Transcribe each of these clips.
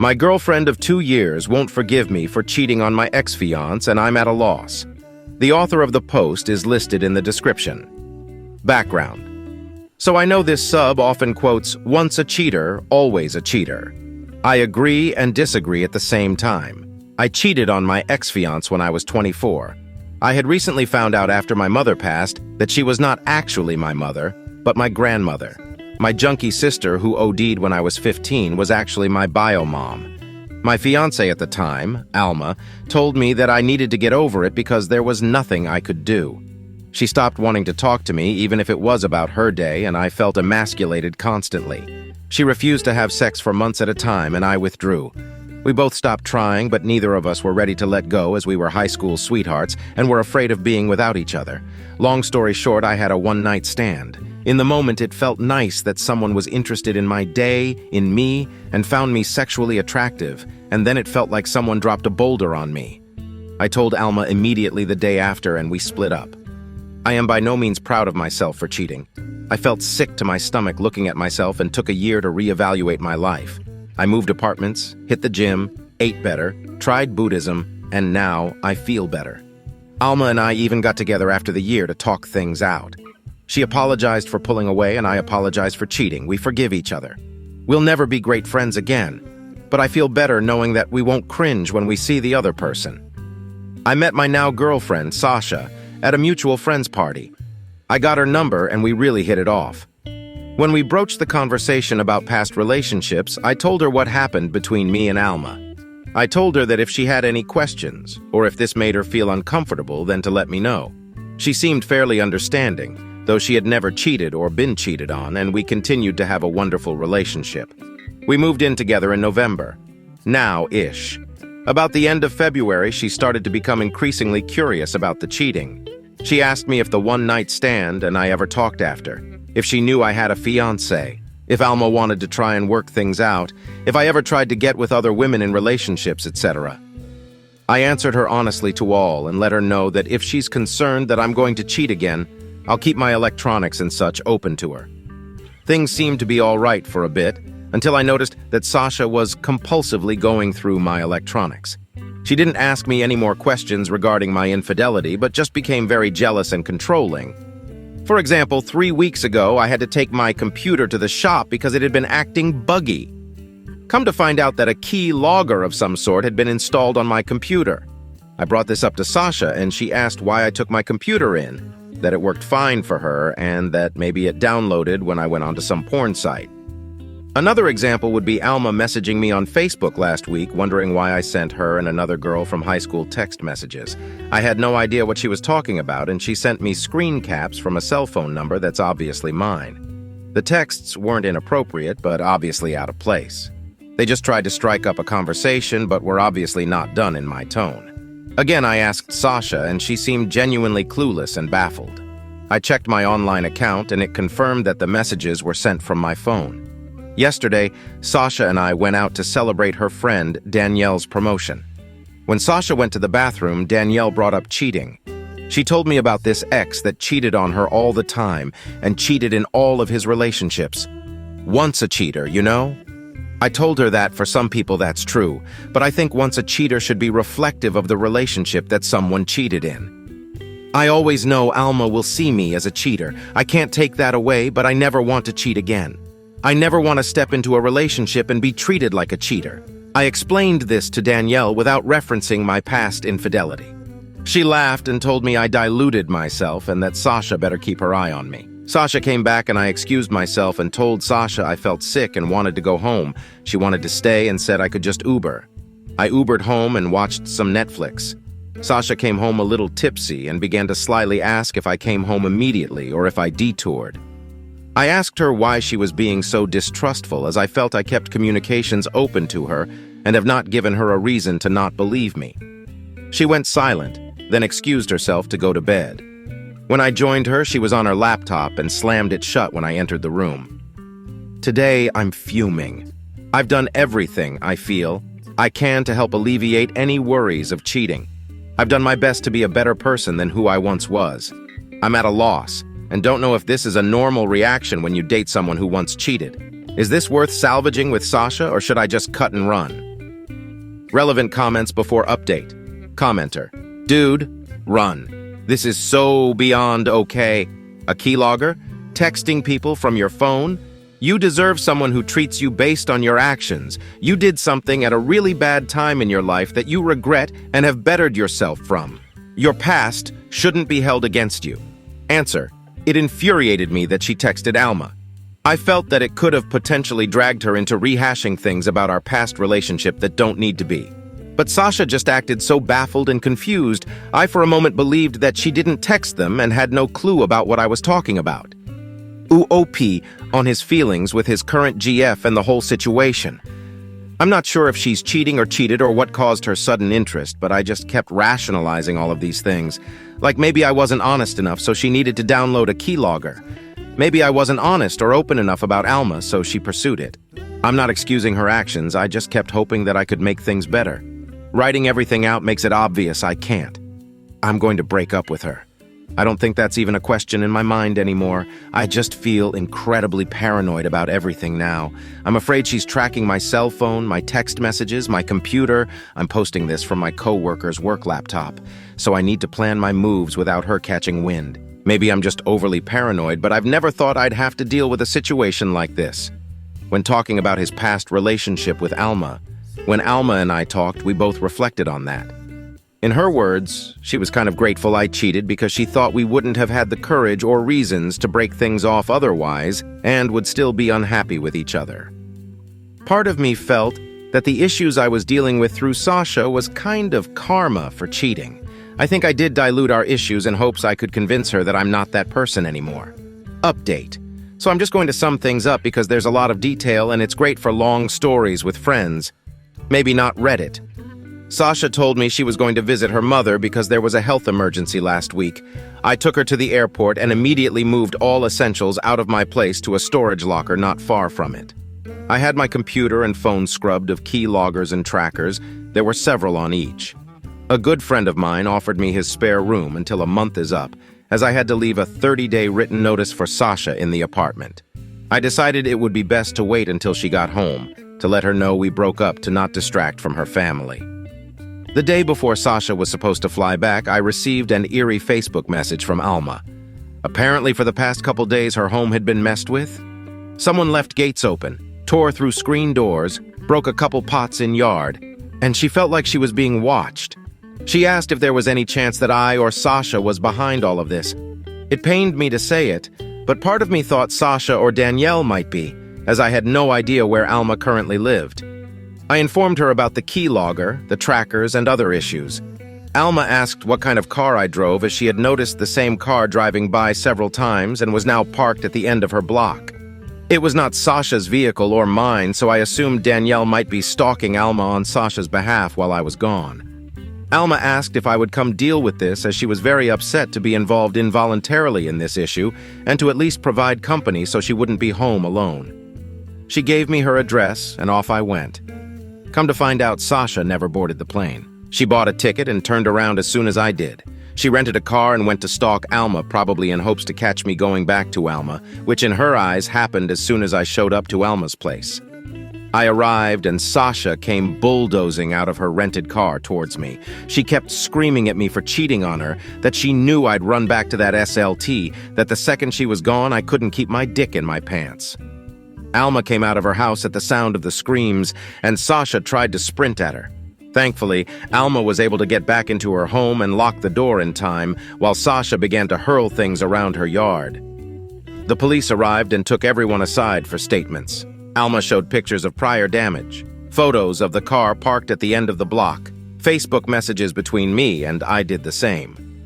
My girlfriend of 2 years won't forgive me for cheating on my ex-fiance, and I'm at a loss. The author of the post is listed in the description. Background. So I know this sub often quotes, "Once a cheater, always a cheater." I agree and disagree at the same time. I cheated on my ex-fiance when I was 24. I had recently found out after my mother passed that she was not actually my mother, but my grandmother. My junkie sister, who OD'd when I was 15, was actually my bio mom. My fiancé at the time, Alma, told me that I needed to get over it because there was nothing I could do. She stopped wanting to talk to me, even if it was about her day, and I felt emasculated constantly. She refused to have sex for months at a time, and I withdrew. We both stopped trying, but neither of us were ready to let go as we were high school sweethearts and were afraid of being without each other. Long story short, I had a one-night stand. In the moment, it felt nice that someone was interested in my day, in me, and found me sexually attractive, and then it felt like someone dropped a boulder on me. I told Alma immediately the day after, and we split up. I am by no means proud of myself for cheating. I felt sick to my stomach looking at myself and took a year to reevaluate my life. I moved apartments, hit the gym, ate better, tried Buddhism, and now I feel better. Alma and I even got together after the year to talk things out. She apologized for pulling away and I apologized for cheating. We forgive each other. We'll never be great friends again, but I feel better knowing that we won't cringe when we see the other person. I met my now girlfriend, Sasha, at a mutual friend's party. I got her number and we really hit it off. When we broached the conversation about past relationships, I told her what happened between me and Alma. I told her that if she had any questions, or if this made her feel uncomfortable, then to let me know. She seemed fairly understanding, though she had never cheated or been cheated on, and we continued to have a wonderful relationship. We moved in together in November. Now-ish. About the end of February, she started to become increasingly curious about the cheating. She asked me if the one-night stand and I ever talked after, if she knew I had a fiancé, if Alma wanted to try and work things out, if I ever tried to get with other women in relationships, etc. I answered her honestly to all and let her know that if she's concerned that I'm going to cheat again, I'll keep my electronics and such open to her. Things seemed to be all right for a bit, until I noticed that Sasha was compulsively going through my electronics. She didn't ask me any more questions regarding my infidelity, but just became very jealous and controlling. For example, 3 weeks ago, I had to take my computer to the shop because it had been acting buggy. Come to find out that a key logger of some sort had been installed on my computer. I brought this up to Sasha, and she asked why I took my computer in, that it worked fine for her, and that maybe it downloaded when I went onto some porn site. Another example would be Alma messaging me on Facebook last week, wondering why I sent her and another girl from high school text messages. I had no idea what she was talking about, and she sent me screen caps from a cell phone number that's obviously mine. The texts weren't inappropriate, but obviously out of place. They just tried to strike up a conversation, but were obviously not done in my tone. Again, I asked Sasha, and she seemed genuinely clueless and baffled. I checked my online account, and it confirmed that the messages were sent from my phone. Yesterday, Sasha and I went out to celebrate her friend Danielle's promotion. When Sasha went to the bathroom, Danielle brought up cheating. She told me about this ex that cheated on her all the time and cheated in all of his relationships. Once a cheater, you know? I told her that for some people that's true, but I think once a cheater should be reflective of the relationship that someone cheated in. I always know Alma will see me as a cheater. I can't take that away, but I never want to cheat again. I never want to step into a relationship and be treated like a cheater. I explained this to Danielle without referencing my past infidelity. She laughed and told me I diluted myself and that Sasha better keep her eye on me. Sasha came back and I excused myself and told Sasha I felt sick and wanted to go home. She wanted to stay and said I could just Uber. I Ubered home and watched some Netflix. Sasha came home a little tipsy and began to slyly ask if I came home immediately or if I detoured. I asked her why she was being so distrustful, as I felt I kept communications open to her and have not given her a reason to not believe me. She went silent, then excused herself to go to bed. When I joined her, she was on her laptop and slammed it shut when I entered the room. Today, I'm fuming. I've done everything, I feel, I can to help alleviate any worries of cheating. I've done my best to be a better person than who I once was. I'm at a loss, and don't know if this is a normal reaction when you date someone who once cheated. Is this worth salvaging with Sasha, or should I just cut and run? Relevant comments before update. Commenter. Dude, run. This is so beyond okay. A keylogger? Texting people from your phone? You deserve someone who treats you based on your actions. You did something at a really bad time in your life that you regret and have bettered yourself from. Your past shouldn't be held against you. Answer. It infuriated me that she texted Alma. I felt that it could have potentially dragged her into rehashing things about our past relationship that don't need to be. But Sasha just acted so baffled and confused, I for a moment believed that she didn't text them and had no clue about what I was talking about. OP on his feelings with his current GF and the whole situation. I'm not sure if she's cheating or cheated or what caused her sudden interest, but I just kept rationalizing all of these things. Like maybe I wasn't honest enough, so she needed to download a keylogger. Maybe I wasn't honest or open enough about Alma, so she pursued it. I'm not excusing her actions, I just kept hoping that I could make things better. Writing everything out makes it obvious I can't. I'm going to break up with her. I don't think that's even a question in my mind anymore. I just feel incredibly paranoid about everything now. I'm afraid she's tracking my cell phone, my text messages, my computer. I'm posting this from my coworker's work laptop, so I need to plan my moves without her catching wind. Maybe I'm just overly paranoid, but I've never thought I'd have to deal with a situation like this. When talking about his past relationship with Alma, when Alma and I talked, we both reflected on that. In her words, she was kind of grateful I cheated because she thought we wouldn't have had the courage or reasons to break things off otherwise and would still be unhappy with each other. Part of me felt that the issues I was dealing with through Sasha was kind of karma for cheating. I think I did dilute our issues in hopes I could convince her that I'm not that person anymore. Update. So I'm just going to sum things up because there's a lot of detail and it's great for long stories with friends. Maybe not Reddit. Sasha told me she was going to visit her mother because there was a health emergency last week. I took her to the airport and immediately moved all essentials out of my place to a storage locker not far from it. I had my computer and phone scrubbed of key loggers and trackers. There were several on each. A good friend of mine offered me his spare room until a month is up, as I had to leave a 30-day written notice for Sasha in the apartment. I decided it would be best to wait until she got home, to let her know we broke up to not distract from her family. The day before Sasha was supposed to fly back, I received an eerie Facebook message from Alma. Apparently for the past couple days her home had been messed with. Someone left gates open, tore through screen doors, broke a couple pots in yard, and she felt like she was being watched. She asked if there was any chance that I or Sasha was behind all of this. It pained me to say it, but part of me thought Sasha or Danielle might be, as I had no idea where Alma currently lived. I informed her about the keylogger, the trackers, and other issues. Alma asked what kind of car I drove as she had noticed the same car driving by several times and was now parked at the end of her block. It was not Sasha's vehicle or mine, so I assumed Danielle might be stalking Alma on Sasha's behalf while I was gone. Alma asked if I would come deal with this as she was very upset to be involved involuntarily in this issue and to at least provide company so she wouldn't be home alone. She gave me her address and off I went. Come to find out, Sasha never boarded the plane. She bought a ticket and turned around as soon as I did. She rented a car and went to stalk Alma, probably in hopes to catch me going back to Alma, which in her eyes happened as soon as I showed up to Alma's place. I arrived and Sasha came bulldozing out of her rented car towards me. She kept screaming at me for cheating on her, that she knew I'd run back to that SLT, that the second she was gone I couldn't keep my dick in my pants. Alma came out of her house at the sound of the screams, and Sasha tried to sprint at her. Thankfully, Alma was able to get back into her home and lock the door in time, while Sasha began to hurl things around her yard. The police arrived and took everyone aside for statements. Alma showed pictures of prior damage, photos of the car parked at the end of the block, Facebook messages between me, and I did the same.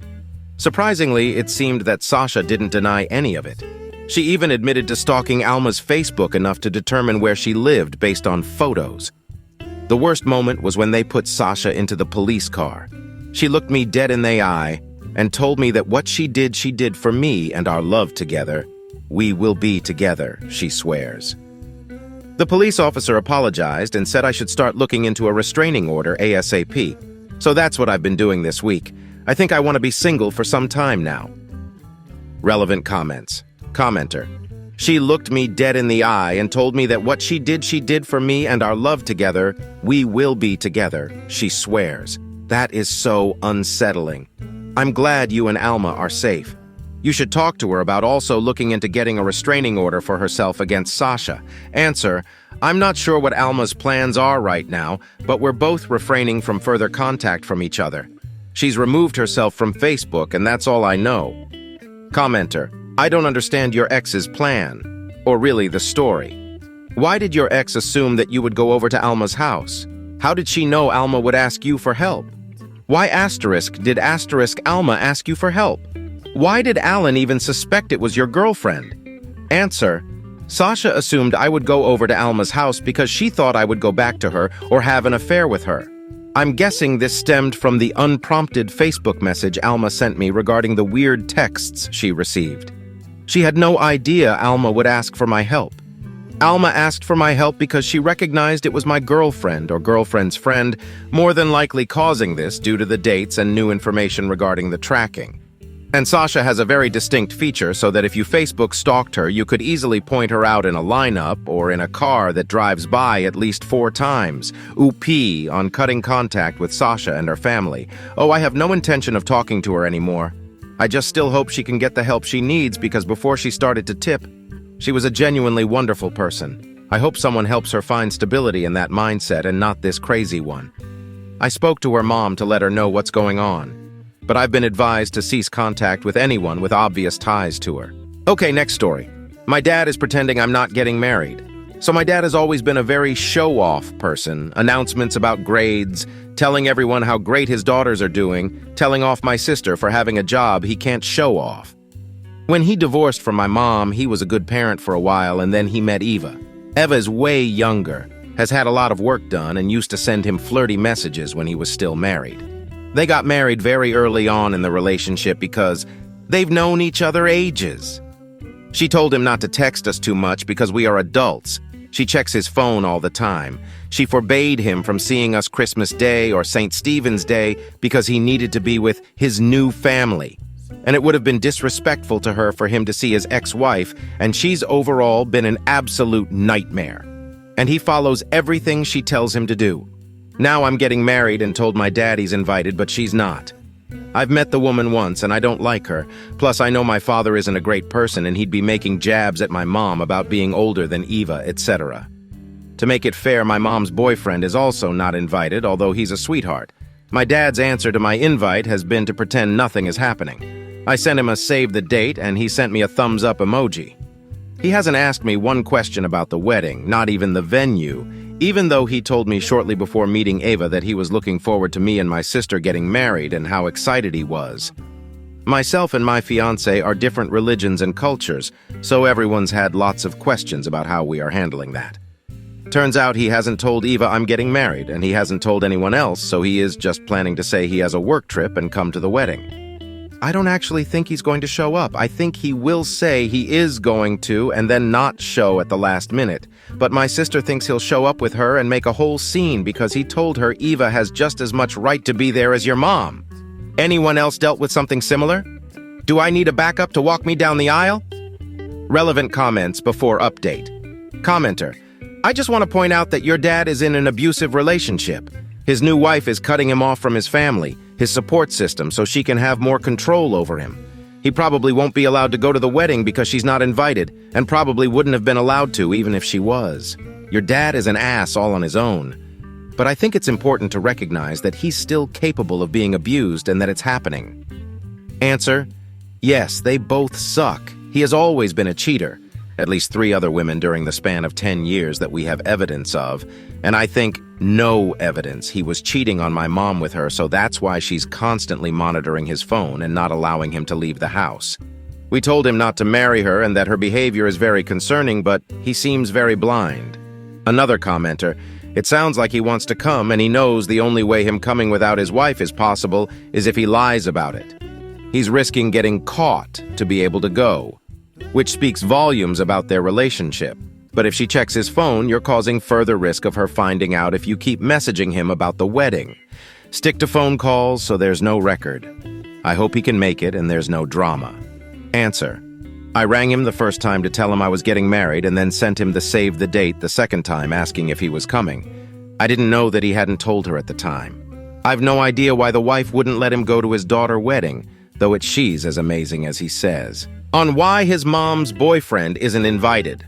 Surprisingly, it seemed that Sasha didn't deny any of it. She even admitted to stalking Alma's Facebook enough to determine where she lived based on photos. The worst moment was when they put Sasha into the police car. She looked me dead in the eye and told me that what she did for me and our love together. We will be together, she swears. The police officer apologized and said I should start looking into a restraining order ASAP. So that's what I've been doing this week. I think I want to be single for some time now. Relevant comments. Commenter. She looked me dead in the eye and told me that what she did for me and our love together. We will be together, she swears. That is so unsettling. I'm glad you and Alma are safe. You should talk to her about also looking into getting a restraining order for herself against Sasha. Answer: I'm not sure what Alma's plans are right now, but we're both refraining from further contact from each other. She's removed herself from Facebook, and that's all I know. Commenter: I don't understand your ex's plan, or really the story. Why did your ex assume that you would go over to Alma's house? How did she know Alma would ask you for help? Why did Alma ask you for help? Why did Alan even suspect it was your girlfriend? Answer: Sasha assumed I would go over to Alma's house because she thought I would go back to her or have an affair with her. I'm guessing this stemmed from the unprompted Facebook message Alma sent me regarding the weird texts she received. She had no idea Alma would ask for my help. Alma asked for my help because she recognized it was my girlfriend or girlfriend's friend, more than likely causing this due to the dates and new information regarding the tracking. And Sasha has a very distinct feature so that if you Facebook stalked her, you could easily point her out in a lineup or in a car that drives by at least 4 times. Oopie on cutting contact with Sasha and her family. Oh, I have no intention of talking to her anymore. I just still hope she can get the help she needs because before she started to tip, she was a genuinely wonderful person. I hope someone helps her find stability in that mindset and not this crazy one. I spoke to her mom to let her know what's going on, but I've been advised to cease contact with anyone with obvious ties to her. Okay, next story. My dad is pretending I'm not getting married. So my dad has always been a very show-off person, announcements about grades, telling everyone how great his daughters are doing, telling off my sister for having a job he can't show off. When he divorced from my mom, he was a good parent for a while, and then he met Eva. Eva is way younger, has had a lot of work done, and used to send him flirty messages when he was still married. They got married very early on in the relationship because they've known each other ages. She told him not to text us too much because we are adults. She checks his phone all the time. She forbade him from seeing us Christmas Day or St. Stephen's Day because he needed to be with his new family. And it would have been disrespectful to her for him to see his ex-wife, and she's overall been an absolute nightmare. And he follows everything she tells him to do. Now I'm getting married and told my dad he's invited, but she's not. I've met the woman once and I don't like her. Plus I know my father isn't a great person and he'd be making jabs at my mom about being older than Eva, etc. To make it fair, my mom's boyfriend is also not invited, although he's a sweetheart. My dad's answer to my invite has been to pretend nothing is happening. I sent him a save the date and he sent me a thumbs up emoji. He hasn't asked me one question about the wedding, not even the venue, even though he told me shortly before meeting Eva that he was looking forward to me and my sister getting married and how excited he was. Myself and my fiancé are different religions and cultures, so everyone's had lots of questions about how we are handling that. Turns out he hasn't told Eva I'm getting married, and he hasn't told anyone else, so he is just planning to say he has a work trip and come to the wedding. I don't actually think he's going to show up. I think he will say he is going to and then not show at the last minute. But my sister thinks he'll show up with her and make a whole scene because he told her Eva has just as much right to be there as your mom. Anyone else dealt with something similar? Do I need a backup to walk me down the aisle? Relevant comments before update. Commenter: I just want to point out that your dad is in an abusive relationship. His new wife is cutting him off from his family, his support system, so she can have more control over him. He probably won't be allowed to go to the wedding because she's not invited, and probably wouldn't have been allowed to even if she was. Your dad is an ass all on his own. But I think it's important to recognize that he's still capable of being abused and that it's happening. Answer: yes, they both suck. He has always been a cheater. At least 3 other women during the span of 10 years that we have evidence of, and I think no evidence he was cheating on my mom with her, so that's why she's constantly monitoring his phone and not allowing him to leave the house. We told him not to marry her and that her behavior is very concerning, but he seems very blind. Another commenter: it sounds like he wants to come and he knows the only way him coming without his wife is possible is if he lies about it. He's risking getting caught to be able to go, which speaks volumes about their relationship. But if she checks his phone, you're causing further risk of her finding out if you keep messaging him about the wedding. Stick to phone calls so there's no record. I hope he can make it and there's no drama. Answer: I rang him the first time to tell him I was getting married and then sent him the save the date the second time asking if he was coming. I didn't know that he hadn't told her at the time. I've no idea why the wife wouldn't let him go to his daughter's wedding, though she's as amazing as he says. On why his mom's boyfriend isn't invited.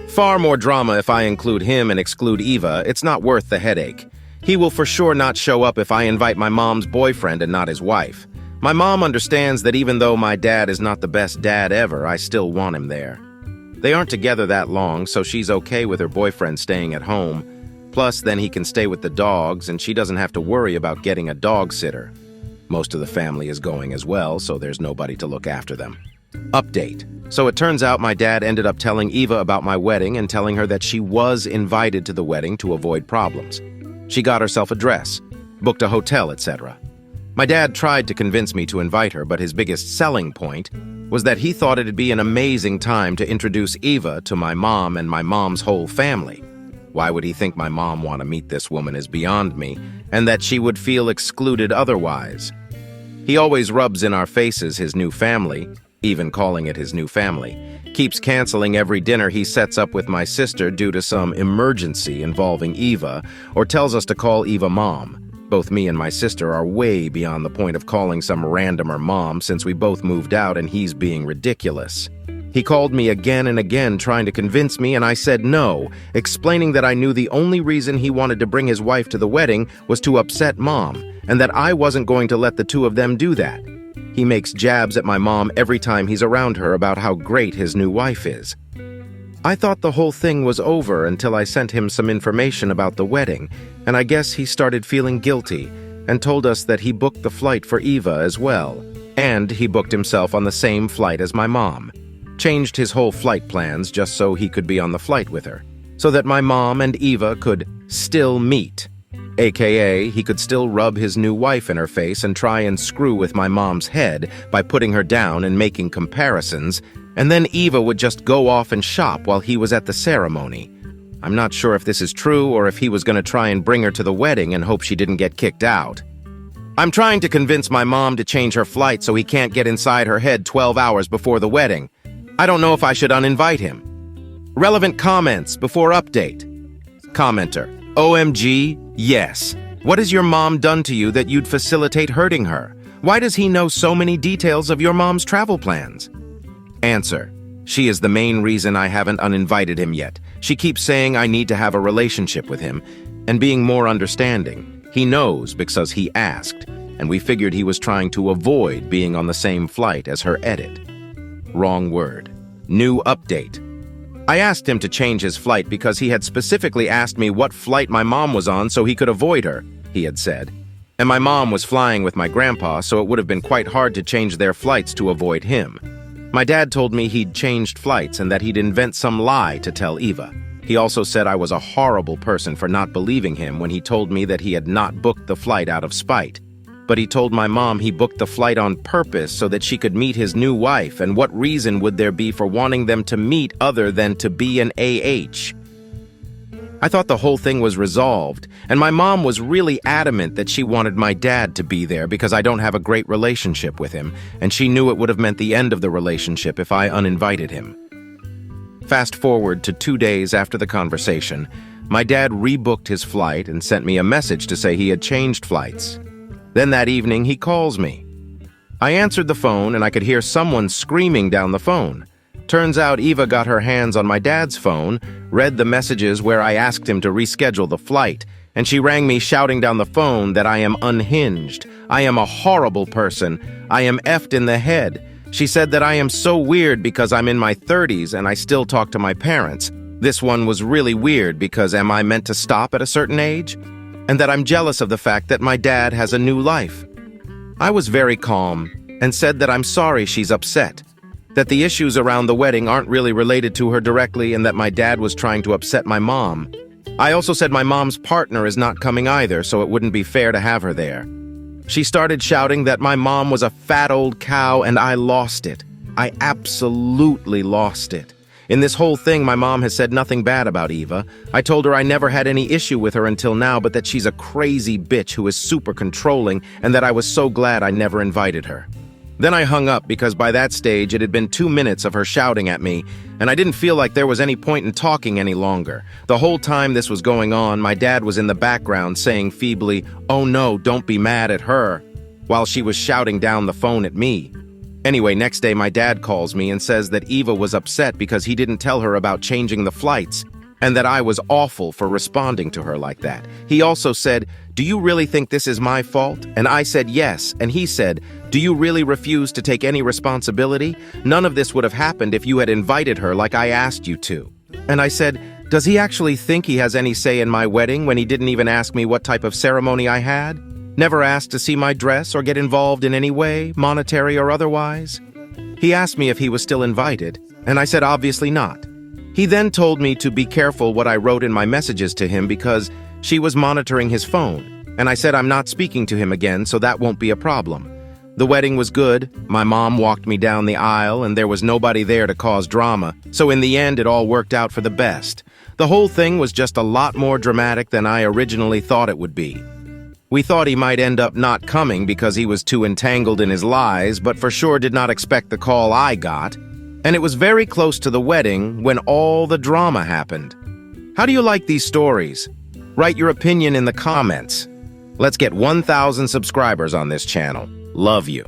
Far more drama if I include him and exclude Eva. It's not worth the headache. He will for sure not show up if I invite my mom's boyfriend and not his wife. My mom understands that even though my dad is not the best dad ever, I still want him there. They aren't together that long, so she's okay with her boyfriend staying at home. Plus, then he can stay with the dogs, and she doesn't have to worry about getting a dog sitter. Most of the family is going as well, so there's nobody to look after them. Update. So it turns out my dad ended up telling Eva about my wedding and telling her that she was invited to the wedding to avoid problems. She got herself a dress, booked a hotel, etc. My dad tried to convince me to invite her, but his biggest selling point was that he thought it'd be an amazing time to introduce Eva to my mom and my mom's whole family. Why would he think my mom want to meet this woman is beyond me, and that she would feel excluded otherwise. He always rubs in our faces his new family, even calling it his new family, keeps canceling every dinner he sets up with my sister due to some emergency involving Eva, or tells us to call Eva Mom. Both me and my sister are way beyond the point of calling some randomer mom since we both moved out and he's being ridiculous. He called me again and again trying to convince me, and I said no, explaining that I knew the only reason he wanted to bring his wife to the wedding was to upset Mom, and that I wasn't going to let the two of them do that. He makes jabs at my mom every time he's around her about how great his new wife is. I thought the whole thing was over until I sent him some information about the wedding, and I guess he started feeling guilty and told us that he booked the flight for Eva as well, and he booked himself on the same flight as my mom. Changed his whole flight plans just so he could be on the flight with her, so that my mom and Eva could still meet. AKA, he could still rub his new wife in her face and try and screw with my mom's head by putting her down and making comparisons, and then Eva would just go off and shop while he was at the ceremony. I'm not sure if this is true or if he was going to try and bring her to the wedding and hope she didn't get kicked out. I'm trying to convince my mom to change her flight so he can't get inside her head 12 hours before the wedding. I don't know if I should uninvite him. Relevant comments before update. Commenter. OMG, yes. What has your mom done to you that you'd facilitate hurting her? Why does he know so many details of your mom's travel plans? Answer. She is the main reason I haven't uninvited him yet. She keeps saying I need to have a relationship with him, and being more understanding. He knows because he asked, and we figured he was trying to avoid being on the same flight as her edit. Wrong word. New update. I asked him to change his flight because he had specifically asked me what flight my mom was on so he could avoid her, he had said. And my mom was flying with my grandpa, so it would have been quite hard to change their flights to avoid him. My dad told me he'd changed flights and that he'd invent some lie to tell Eva. He also said I was a horrible person for not believing him when he told me that he had not booked the flight out of spite. But he told my mom he booked the flight on purpose so that she could meet his new wife, and what reason would there be for wanting them to meet other than to be an AH? I thought the whole thing was resolved, and my mom was really adamant that she wanted my dad to be there because I don't have a great relationship with him, and she knew it would have meant the end of the relationship if I uninvited him. Fast forward to 2 days after the conversation, my dad rebooked his flight and sent me a message to say he had changed flights. Then that evening, he calls me. I answered the phone and I could hear someone screaming down the phone. Turns out Eva got her hands on my dad's phone, read the messages where I asked him to reschedule the flight, and she rang me shouting down the phone that I am unhinged. I am a horrible person. I am effed in the head. She said that I am so weird because I'm in my 30s and I still talk to my parents. This one was really weird because am I meant to stop at a certain age? And that I'm jealous of the fact that my dad has a new life. I was very calm and said that I'm sorry she's upset, that the issues around the wedding aren't really related to her directly and that my dad was trying to upset my mom. I also said my mom's partner is not coming either, so it wouldn't be fair to have her there. She started shouting that my mom was a fat old cow and I lost it. I absolutely lost it. In this whole thing, my mom has said nothing bad about Eva. I told her I never had any issue with her until now, but that she's a crazy bitch who is super controlling and that I was so glad I never invited her. Then I hung up because by that stage it had been 2 minutes of her shouting at me, and I didn't feel like there was any point in talking any longer. The whole time this was going on, my dad was in the background saying feebly, "Oh no, don't be mad at her," while she was shouting down the phone at me. Anyway, next day my dad calls me and says that Eva was upset because he didn't tell her about changing the flights, and that I was awful for responding to her like that. He also said, "Do you really think this is my fault?" And I said yes, and he said, "Do you really refuse to take any responsibility? None of this would have happened if you had invited her like I asked you to." And I said, "Does he actually think he has any say in my wedding when he didn't even ask me what type of ceremony I had? Never asked to see my dress or get involved in any way, monetary or otherwise?" He asked me if he was still invited, and I said obviously not. He then told me to be careful what I wrote in my messages to him because she was monitoring his phone, and I said I'm not speaking to him again, so that won't be a problem. The wedding was good, my mom walked me down the aisle, and there was nobody there to cause drama, so in the end it all worked out for the best. The whole thing was just a lot more dramatic than I originally thought it would be. We thought he might end up not coming because he was too entangled in his lies, but for sure did not expect the call I got. And it was very close to the wedding when all the drama happened. How do you like these stories? Write your opinion in the comments. Let's get 1,000 subscribers on this channel. Love you.